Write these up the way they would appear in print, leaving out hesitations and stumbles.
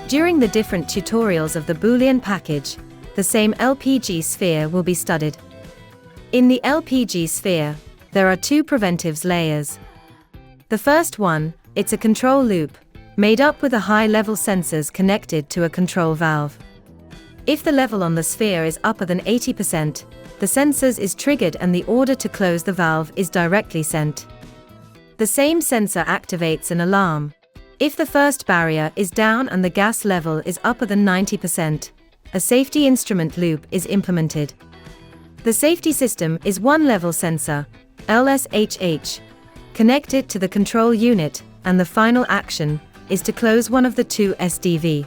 During the different tutorials of the Boolean package, the same LPG sphere will be studied. In the LPG sphere, there are two preventives layers. The first one, it's a control loop, made up with a high-level sensors connected to a control valve. If the level on the sphere is upper than 80%, the sensors is triggered and the order to close the valve is directly sent. The same sensor activates an alarm. If the first barrier is down and the gas level is upper than 90%, a safety instrument loop is implemented. The safety system is one level sensor, LSHH, connected to the control unit, and the final action is to close one of the two SDV.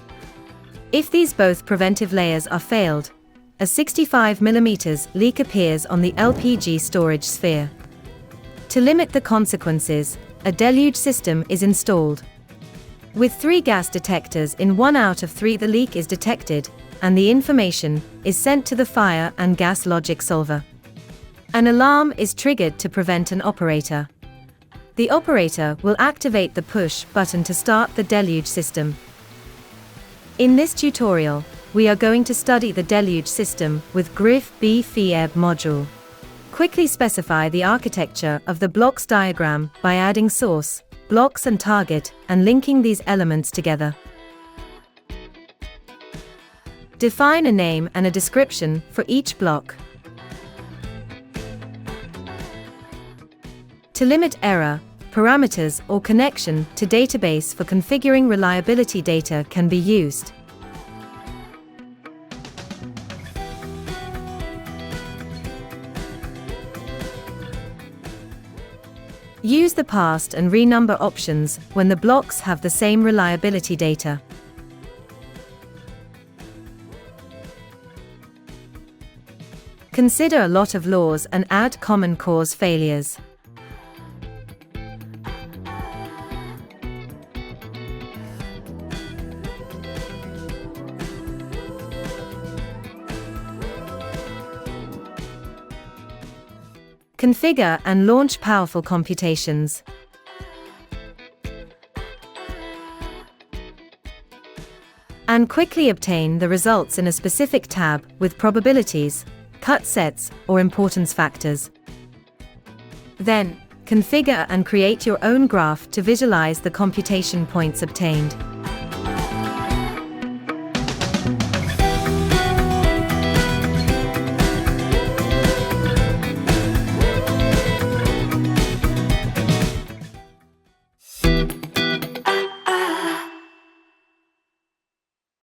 If these both preventive layers are failed, a 65 mm leak appears on the LPG storage sphere. To limit the consequences, a deluge system is installed. With 3 gas detectors in 1 out of 3 the leak is detected, and the information is sent to the fire and gas logic solver. An alarm is triggered to prevent an operator. The operator will activate the push button to start the deluge system. In this tutorial, we are going to study the deluge system with GRIF BFEB module. Quickly specify the architecture of the blocks diagram by adding source, blocks and target, and linking these elements together. Define a name and a description for each block. To limit error, parameters or connection to database for configuring reliability data can be used. Use the past and renumber options when the blocks have the same reliability data. Consider a lot of laws and add common cause failures. Configure and launch powerful computations. And quickly obtain the results in a specific tab with probabilities, cut sets, or importance factors. Then, configure and create your own graph to visualize the computation points obtained.